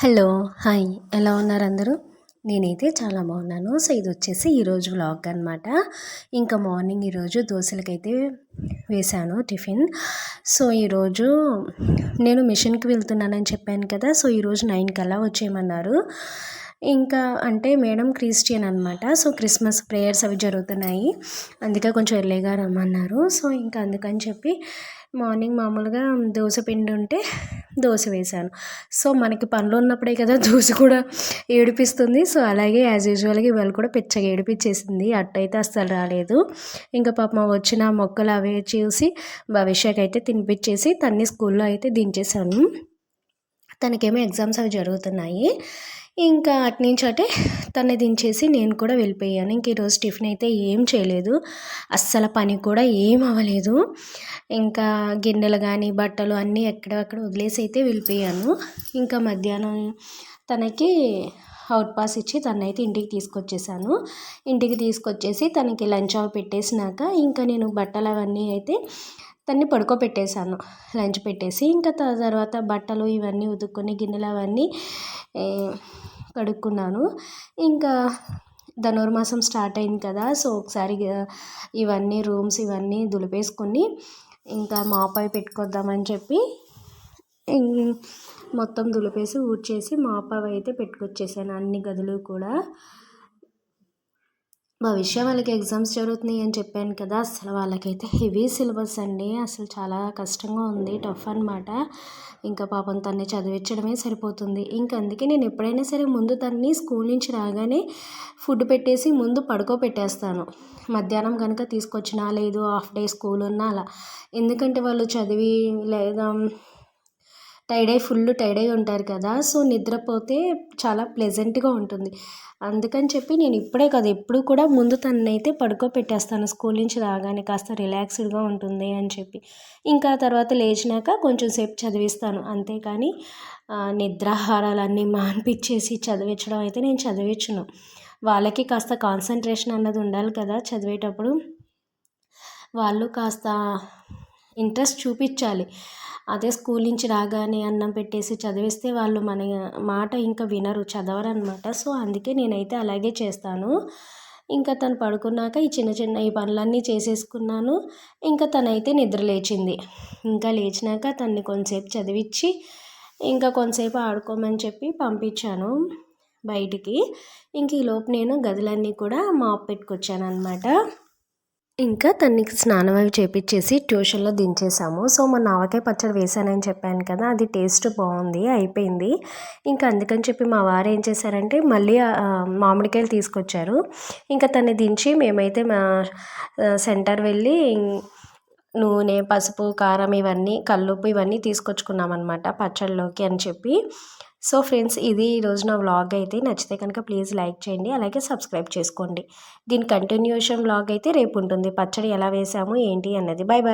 Hello hi ఎలా ఉన్నారు అందరూ? నేనైతే చాలా బాగున్నాను. సో ఇది వచ్చేసి ఈరోజు వ్లాగ్ అనమాట. ఇంకా మార్నింగ్ ఈరోజు దోశలకైతే వేశాను టిఫిన్. సో ఈరోజు నేను మిషన్కి వెళ్తున్నానని చెప్పాను కదా. సో ఈరోజు 9 కల్లా వచ్చేయమన్నారు. ఇంకా అంటే మేడం క్రిస్టియన్ అనమాట. సో క్రిస్మస్ ప్రేయర్స్ అవి జరుగుతున్నాయి, అందుకే కొంచెం ఎర్లీగా రమ్మన్నారు. సో ఇంకా అందుకని చెప్పి మార్నింగ్ మామూలుగా దోశ పిండి ఉంటే దోశ వేశాను. సో మనకి పనులు ఉన్నప్పుడే కదా దోశ కూడా ఏడిపిస్తుంది. సో అలాగే యాజ్ యూజువల్గా ఇవాళ కూడా పిచ్చగా ఏడిపించేసింది. అట్టయితే అస్సలు రాలేదు. ఇంకా పాపం వచ్చిన మొక్కలు అవి చూసి భవిష్యకి అయితే తినిపించేసి తన్ని స్కూల్లో అయితే దించేశాను. తనకేమో ఎగ్జామ్స్ అవి జరుగుతున్నాయి. ఇంకా అటునుంచి అటే తన్ని దించేసి నేను కూడా వెళ్ళిపోయాను. ఇంక ఈరోజు టిఫిన్ అయితే ఏం చేయలేదు, అస్సలు పని కూడా ఏం అవ్వలేదు. ఇంకా గిన్నెలు కానీ బట్టలు అన్నీ ఎక్కడక్కడ వదిలేసి అయితే వెళ్ళిపోయాను. ఇంకా మధ్యాహ్నం తనకి అవుట్ పాస్ ఇచ్చి తనైతే ఇంటికి తీసుకొచ్చేసాను. ఇంటికి తీసుకొచ్చేసి తనకి లంచ్ అవి పెట్టేసినాక ఇంకా నేను బట్టలు అవన్నీ అయితే తన్ని పడుకోబెట్టేశాను లంచ్ పెట్టేసి. ఇంకా తర్వాత బట్టలు ఇవన్నీ ఉతుక్కొని గిన్నెలు అవన్నీ కడుక్కున్నాను. ఇంకా ధనుర్మాసం స్టార్ట్ అయింది కదా. సో ఒకసారి ఇవన్నీ రూమ్స్ ఇవన్నీ దులిపేసుకొని ఇంకా మాప్ అవి పెట్టుకొద్దామని చెప్పి మొత్తం దులిపేసి ఊడ్చేసి మాప్ అవి అయితే పెట్టుకొచ్చేసాను అన్ని గదులు కూడా. భవిష్య వాళ్ళకి ఎగ్జామ్స్ జరుగుతున్నాయి అని చెప్పాను కదా. అసలు వాళ్ళకైతే హెవీ సిలబస్ అండి. అసలు చాలా కష్టంగా ఉంది, టఫ్ అనమాట. ఇంకా పాపం తన్ని చదివించడమే సరిపోతుంది. ఇంక అందుకే నేను ఎప్పుడైనా సరే ముందు తన్ని స్కూల్ నుంచి రాగానే ఫుడ్ పెట్టేసి ముందు పడుకోబెట్టేస్తాను. మధ్యాహ్నం కనుక తీసుకొచ్చినా లేదు హాఫ్ డే స్కూల్ ఉన్నా అలా. ఎందుకంటే వాళ్ళు చదివి లేదా ఫుల్ టైర్డ్ అయి ఉంటారు కదా. సో నిద్రపోతే చాలా ప్లెజెంట్గా ఉంటుంది. అందుకని చెప్పి నేను ఇప్పుడే కదా ఎప్పుడు కూడా ముందు తననైతే పడుకోబెట్టేస్తాను స్కూల్ నుంచి రాగానే, కాస్త రిలాక్స్డ్గా ఉంటుంది అని చెప్పి. ఇంకా తర్వాత లేచినాక కొంచెం సేపు చదివిస్తాను అంతేకాని నిద్రాహారాలన్నీ మాన్పించేసి చదివించడం అయితే నేను చదివించను. వాళ్ళకి కాస్త కాన్సన్ట్రేషన్ అన్నది ఉండాలి కదా చదివేటప్పుడు. వాళ్ళు కాస్త ఇంట్రెస్ట్ చూపించాలి. అదే స్కూల్ నుంచి రాగానే అన్నం పెట్టేసి చదివిస్తే వాళ్ళు మన మాట ఇంకా వినరు, చదవరు అనమాట. సో అందుకే నేనైతే అలాగే చేస్తాను. ఇంకా తను పడుకున్నాక ఈ చిన్న చిన్న ఈ పనులన్నీ చేసేసుకున్నాను. ఇంకా తనైతే నిద్ర లేచింది. ఇంకా లేచినాక తన్ని కొంతసేపు చదివించి ఇంకా కొంతసేపు ఆడుకోమని చెప్పి పంపించాను బయటికి. ఇంక ఈలోపు నేను గదులన్నీ కూడా మాప్ పెట్టుకొచ్చాను అనమాట. ఇంకా తనకి స్నానం అవి చేపించేసి ట్యూషన్లో దించేసాము. సో మొన్న ఆవకాయ పచ్చడి వేసానని చెప్పాను కదా, అది టేస్ట్ బాగుంది, అయిపోయింది. ఇంకా అందుకని చెప్పి మా వారు ఏం చేశారంటే మళ్ళీ మామిడికాయలు తీసుకొచ్చారు. ఇంకా తన్ని దించి మేమైతే మా సెంటర్ వెళ్ళి నూనె పసుపు కారం ఇవన్నీ కల్లుప్పు ఇవన్నీ తీసుకొచ్చుకున్నాం అనమాట పచ్చడిలోకి అని చెప్పి. సో ఫ్రెండ్స్, ఇది ఈరోజు నా వ్లాగ్ అయితే. నచ్చితే కనుక ప్లీజ్ లైక్ చేయండి, అలాగే సబ్స్క్రైబ్ చేసుకోండి. దీని కంటిన్యూషన్ వ్లాగ్ అయితే రేపు ఉంటుంది, పచ్చడి ఎలా వేసాము ఏంటి అన్నది. Bye bye.